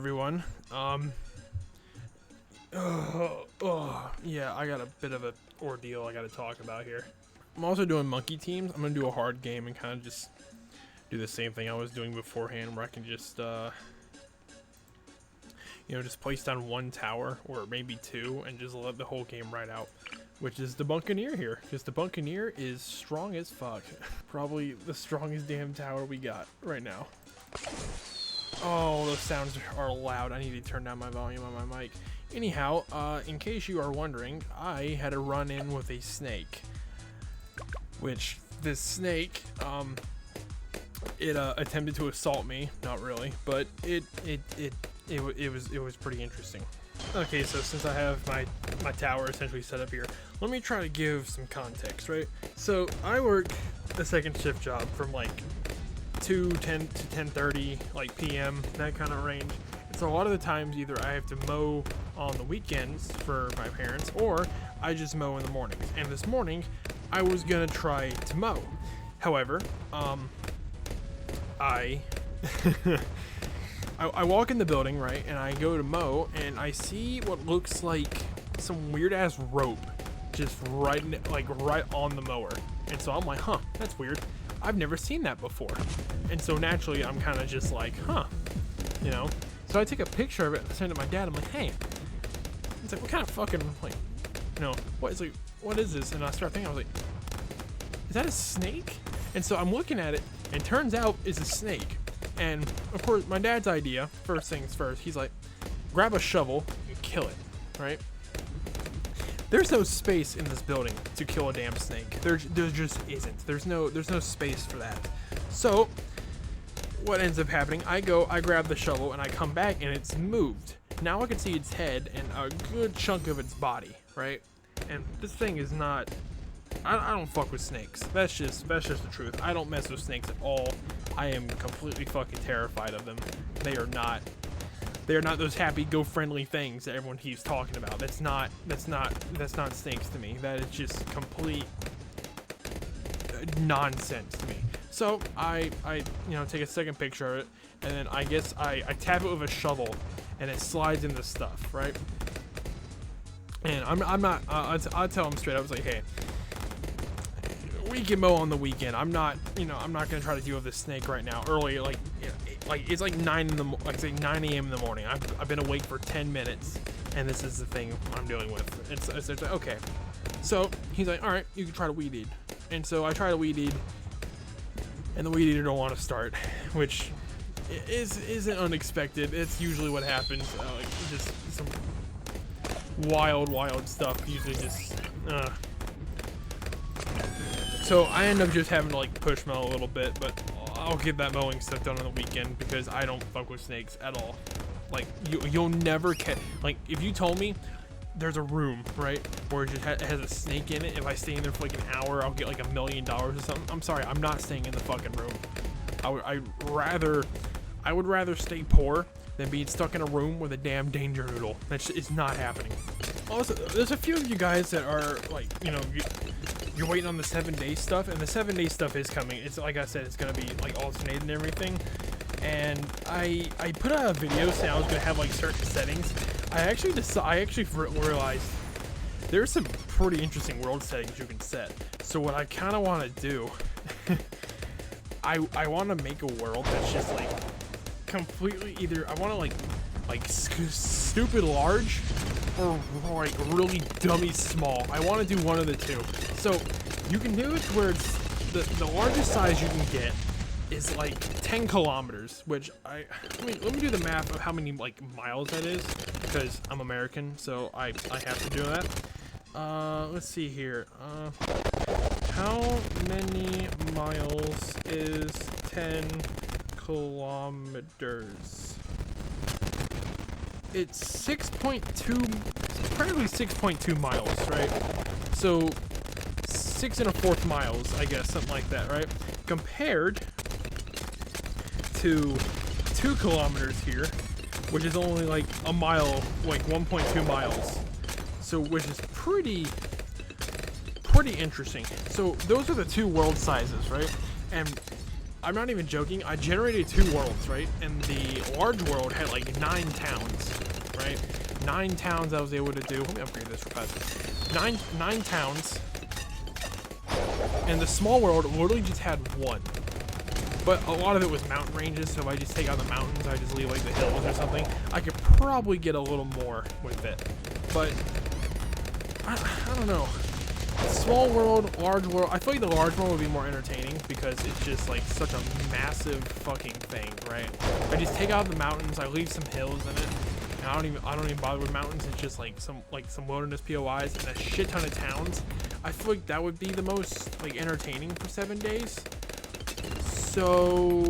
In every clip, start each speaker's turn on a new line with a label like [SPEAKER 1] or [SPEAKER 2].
[SPEAKER 1] everyone. Yeah, I got a bit of an ordeal I got to talk about here. I'm also doing monkey teams. I'm gonna do a hard game and kind of just do the same thing I was doing beforehand, where I can just, just place down one tower or maybe two and just let the whole game ride out. Which is the Buccaneer here, because the Buccaneer is strong as fuck. Probably the strongest damn tower we got right now. Oh, those sounds are loud. I need to turn down my volume on my mic. Anyhow, in case you are wondering, I had a run-in with a snake. Which, this snake, it attempted to assault me. Not really, but it was pretty interesting. Okay, so since I have my tower essentially set up here, let me try to give some context, right? So I work a second shift job from like 10 to 10:30 like PM, that kind of range. And so a lot of the times either I have to mow on the weekends for my parents, or I just mow in the mornings. And this morning I was gonna try to mow. However, I walk in the building, right, and I go to mow, and I see what looks like some weird ass rope just right on the mower. And so I'm like, huh, that's weird. I've never seen that before. And so naturally I'm kind of just like, huh, So I take a picture of it and send it to my dad. I'm like, hey, it's like, what kind of fucking, what is this? And I start thinking, I was like, is that a snake? And so I'm looking at it, and turns out it's a snake. And of course, my dad's idea, first things first, he's like, grab a shovel and kill it, right? There's no space in this building to kill a damn snake. There just isn't. There's no space for that. So what ends up happening, I grab the shovel, and I come back, and it's moved. Now I can see its head and a good chunk of its body, right? And this thing is not, I don't fuck with snakes. That's just the truth. I don't mess with snakes at all. I am completely fucking terrified of them. They are not those happy go friendly things that everyone keeps talking about. That's not snakes to me. That is just complete nonsense to me. So I take a second picture of it, and then I guess I tap it with a shovel, and it slides into stuff, right? And I'll tell him straight up. I was like, hey, we can mow on the weekend. I'm not gonna try to deal with this snake right now. Early, it's like 9 a.m. in the morning. I've been awake for 10 minutes, and this is the thing I'm dealing with. It's like, okay. So he's like, all right, you can try to weed eat. And so I try to weed eat, and the weed eater don't want to start, which isn't unexpected. It's usually what happens. Just some wild stuff. Usually just. So I end up just having to push mow a little bit, but I'll get that mowing stuff done on the weekend because I don't fuck with snakes at all. You'll never catch. If you told me there's a room, right, where it just has a snake in it, if I stay in there for an hour, I'll get $1 million or something. I'm sorry, I'm not staying in the fucking room. I would rather stay poor than being stuck in a room with a damn danger noodle. It's not happening. Also, there's a few of you guys that are you're waiting on the 7-day stuff, and the 7-day stuff is coming. It's like I said, it's gonna be alternated and everything. And I put out a video saying I was gonna have certain settings. I actually realized there's some pretty interesting world settings you can set. So what I kind of want to do, I want to make a world that's just completely either I want to stupid large or really dummy small. I want to do one of the two. So you can do it to where it's the largest size you can get is 10 kilometers, which let me do the math of how many miles that is, because I'm American, so I have to do that. Let's see here. How many miles is 10 kilometers? It's 6.2, practically 6.2 miles, right? So 6 1/4 miles, I guess, something like that, right? Compared to 2 kilometers here, which is only a mile, 1.2 miles. So, which is pretty interesting. So those are the two world sizes, right? And I'm not even joking. I generated 2 worlds, right? And the large world had like 9 towns, right? 9 towns I was able to do. Let me upgrade this real fast. 9 towns. And the small world literally just had 1. But a lot of it was mountain ranges, so if I just take out the mountains, I just leave like the hills or something, I could probably get a little more with it. But I don't know. Small world, large world. I feel like the large world would be more entertaining because it's just like such a massive fucking thing, right? I just take out the mountains, I leave some hills in it. And I don't even bother with mountains. It's just like some wilderness POIs and a shit ton of towns. I feel like that would be the most like entertaining for 7 days. So,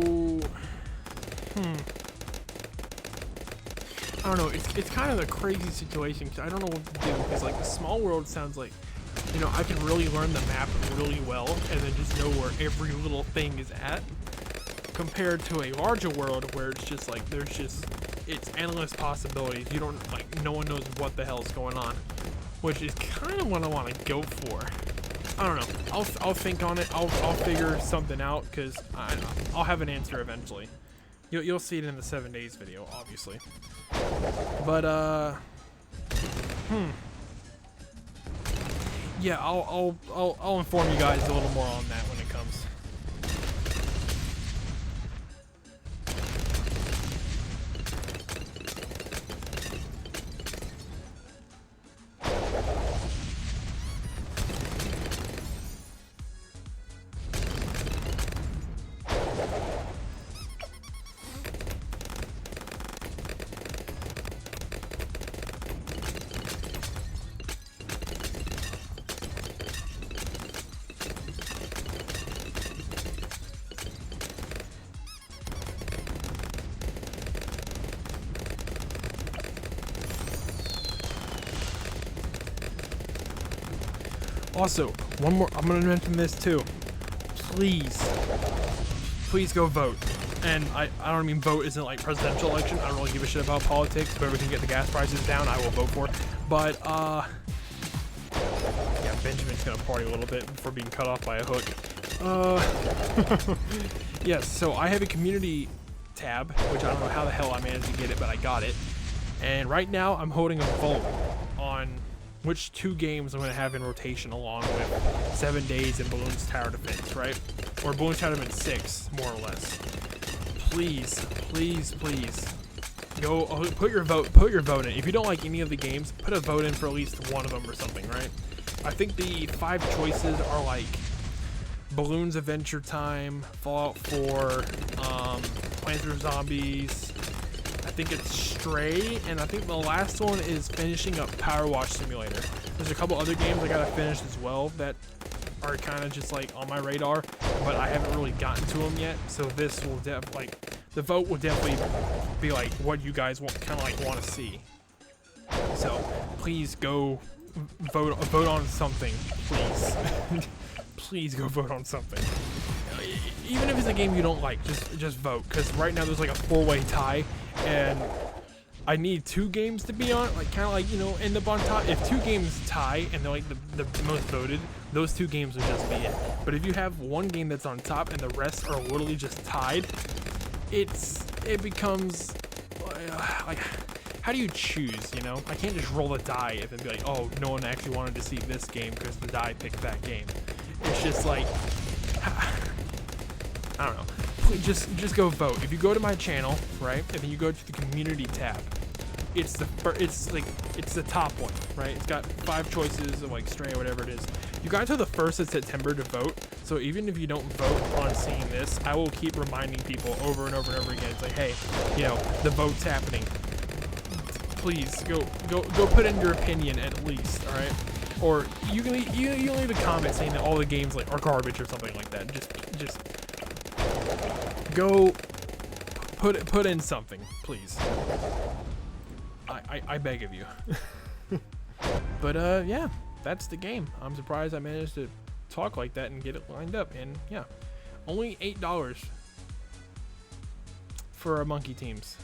[SPEAKER 1] I don't know. It's kind of a crazy situation because I don't know what to do because like the small world sounds like, you know, I can really learn the map really well and then just know where every little thing is at, compared to a larger world where it's just like it's endless possibilities. You don't like, no one knows what the hell is going on, which is kind of what I want to go for. I don't know. I'll think on it. I'll figure something out because I'll have an answer eventually. You'll see it in the 7 days video, obviously. But yeah, I'll inform you guys a little more on that when it comes. Also, one more, I'm gonna mention this too. Please go vote. And I don't mean vote isn't like presidential election. I don't really give a shit about politics, but if we can get the gas prices down, I will vote for it. But yeah, Benjamin's gonna party a little bit before being cut off by a hook. Yes, so I have a community tab, which I don't know how the hell I managed to get it, but I got it. And right now I'm holding a vote on which 2 games I'm going to have in rotation along with 7 days in Bloons Tower Defense, right? Or Bloons Tower Defense 6, more or less. Please, please, please. Go put your vote in. If you don't like any of the games, put a vote in for at least one of them or something, right? I think the 5 choices are like Bloons Adventure Time, Fallout 4, Plants vs. Zombies, I think it's Stray, and I think the last one is finishing up Power Wash Simulator. There's a couple other games I gotta finish as well that are kind of just like on my radar, but I haven't really gotten to them yet. So this will the vote will definitely be like what you guys want to see. So please go vote on something, please. Please go vote on something. Even if it's a game you don't like, just vote. Because right now there's like a 4-way tie, and I need 2 games to be on, like kind of like, you know, end up on top. If 2 games tie and they're like the most voted, those 2 games would just be it. But if you have 1 game that's on top and the rest are literally just tied, it becomes like, how do you choose, you know? I can't just roll a die and be like, oh, no one actually wanted to see this game because the die picked that game. It's just like, I don't know. Please, just go vote. If you go to my channel, right, and then you go to the community tab, it's the top one, right? It's got 5 choices of like Stray or whatever it is. You got until the 1st of September to vote. So even if you don't vote on seeing this, I will keep reminding people over and over and over again. It's like, hey, you know, the vote's happening. Please go put in your opinion at least, all right? Or you can leave a comment saying that all the games like are garbage or something like that. Just go put in something, please. I beg of you. But yeah, that's the game. I'm surprised I managed to talk like that and get it lined up. And yeah, only $8 for our monkey teams.